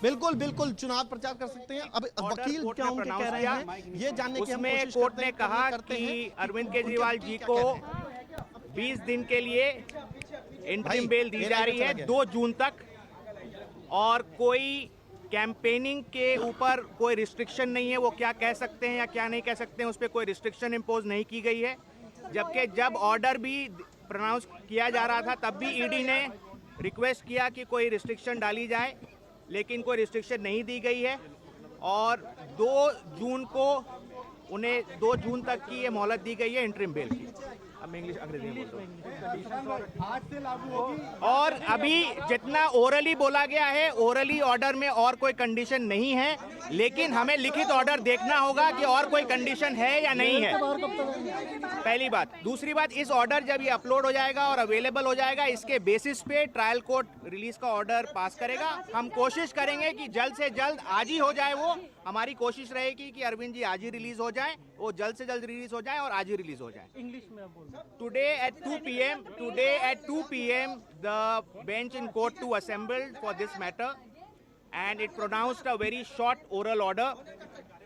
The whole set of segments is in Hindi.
बिल्कुल बिल्कुल चुनाव प्रचार कर सकते हैं। अब वकील क्या उनके कह रहे हैं ये जानने की हम कोशिश कोर्ट ने करते कहा करते कि हैं। अरविंद केजरीवाल जी को 20 दिन के लिए इंटरिम बेल दी जा रही है 2 जून तक, और कोई कैंपेनिंग के ऊपर कोई रिस्ट्रिक्शन नहीं है। वो क्या कह सकते हैं या क्या नहीं कह सकते हैं उस पर कोई रिस्ट्रिक्शन इम्पोज नहीं की गई है। जबकि जब ऑर्डर भी प्रोनाउंस किया जा रहा था तब भी ईडी ने रिक्वेस्ट किया कि कोई रिस्ट्रिक्शन डाली जाए, लेकिन कोई रिस्ट्रिक्शन नहीं दी गई है। और 2 जून को उन्हें 2 जून तक की ये मोहलत दी गई है इंटरिम बेल की। अब मैं इंग्लिश अंग्रेजी में बोलता हूं। और अभी जितना ओरली बोला गया है, ओरली ऑर्डर में और कोई कंडीशन नहीं है, लेकिन हमें लिखित ऑर्डर देखना होगा कि और कोई कंडीशन है या नहीं है, पहली बात। दूसरी बात, इस ऑर्डर जब ये अपलोड हो जाएगा और अवेलेबल हो जाएगा, इसके बेसिस पे ट्रायल कोर्ट रिलीज का ऑर्डर पास करेगा। हम कोशिश करेंगे कि जल्द से जल्द आज ही हो जाए। वो हमारी कोशिश रहेगी कि अरविंद जी आज ही रिलीज हो जाए, वो जल्द से जल्द रिलीज हो जाए और आज ही रिलीज हो जाए। इंग्लिश में बोल Today at 2 p.m. the bench in court 2 assembled for this matter, and it pronounced a very short oral order.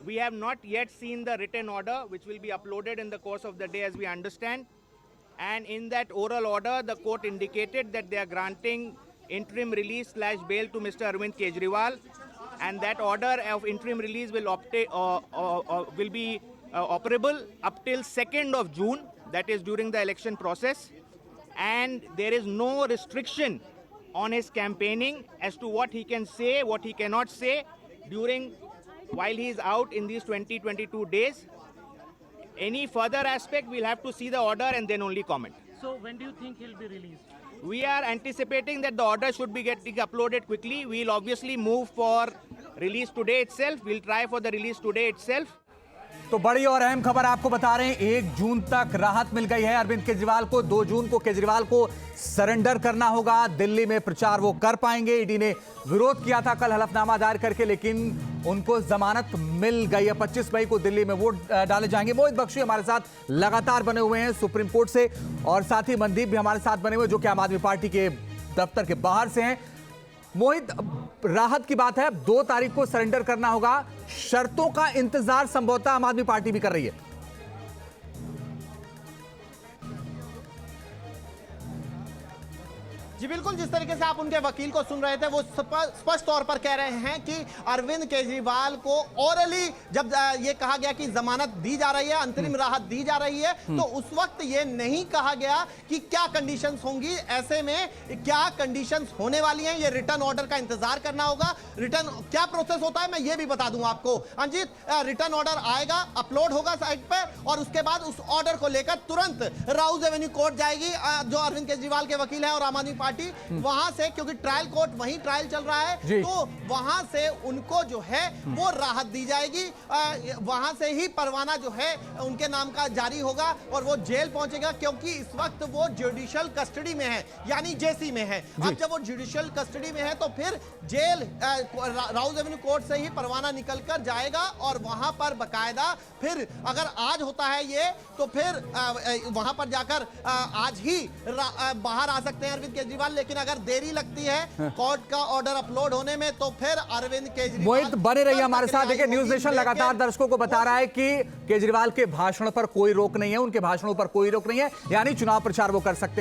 We have not yet seen the written order, which will be uploaded in the course of the day as we understand. And in that oral order, the court indicated that they are granting interim release / bail to Mr. Arvind Kejriwal, and that order of interim release will be operable up till 2nd of June. That is during the election process, and there is no restriction on his campaigning as to what he can say, what he cannot say while he is out in these 20-22 days. Any further aspect, we'll have to see the order and then only comment. So when do you think he'll be released? We are anticipating that the order should be getting uploaded quickly. We'll obviously move for release today itself. We'll try for the release today itself. तो बड़ी और अहम खबर आपको बता रहे हैं, 1 जून तक राहत मिल गई है अरविंद केजरीवाल को। 2 जून को केजरीवाल को सरेंडर करना होगा। दिल्ली में प्रचार वो कर पाएंगे। ईडी ने विरोध किया था कल हलफनामा दायर करके, लेकिन उनको जमानत मिल गई है। 25 मई को दिल्ली में वोट डाले जाएंगे। मोहित बख्शी हमारे साथ लगातार बने हुए हैं सुप्रीम कोर्ट से, और साथ ही मनदीप भी हमारे साथ बने हुए जो कि आम आदमी पार्टी के दफ्तर के बाहर से हैं। मोहित, राहत की बात है, 2 तारीख को सरेंडर करना होगा। शर्तों का इंतजार संभवतः आम आदमी पार्टी भी कर रही है। जी बिल्कुल, जिस तरीके से आप उनके वकील को सुन रहे थे, वो स्पष्ट तौर पर कह रहे हैं कि अरविंद केजरीवाल को ओरली जब ये कहा गया कि जमानत दी जा रही है, अंतरिम राहत दी जा रही है, तो उस वक्त ये नहीं कहा गया कि क्या कंडीशंस होंगी। ऐसे में क्या कंडीशंस होने वाली हैं, ये रिटर्न ऑर्डर का इंतजार करना होगा। रिटर्न क्या प्रोसेस होता है मैं ये भी बता दूं आपको। अंजित, रिटर्न ऑर्डर आएगा, अपलोड होगा साइट पे, और उसके बाद उस ऑर्डर को लेकर तुरंत राउज एवेन्यू कोर्ट जाएगी, जो अरविंद केजरीवाल के वकील है और आम आदमी पार्टी वहां से, क्योंकि ट्रायल कोर्ट वहीं ट्रायल चल रहा है, तो वहां से उनको जो है वो राहत दी जाएगी। वहां से ही परवाना जो है उनके नाम का जारी होगा और वो जेल पहुंचेगा, क्योंकि इस वक्त वो जुडिशियल कस्टडी में है, यानी जेसी में है। अब जब वो जुडिशियल कस्टडी में है तो फिर जेल राउज एवेन्यू कोर्ट से ही परवाना निकल कर जाएगा, और वहां पर बकायदा फिर अगर आज होता है ये, तो फिर वहां पर जाकर आज ही बाहर आ सकते हैं अरविंद केजरीवाल। लेकिन अगर देरी लगती है कोर्ट का ऑर्डर अपलोड होने में, तो फिर अरविंद केजरीवाल। मोहित बने रहिए हमारे साथ। देखिए, न्यूज नेशन लगातार दर्शकों को बता रहा है कि केजरीवाल के भाषण पर कोई रोक नहीं है, उनके भाषणों पर कोई रोक नहीं है, यानी चुनाव प्रचार वो कर सकते हैं।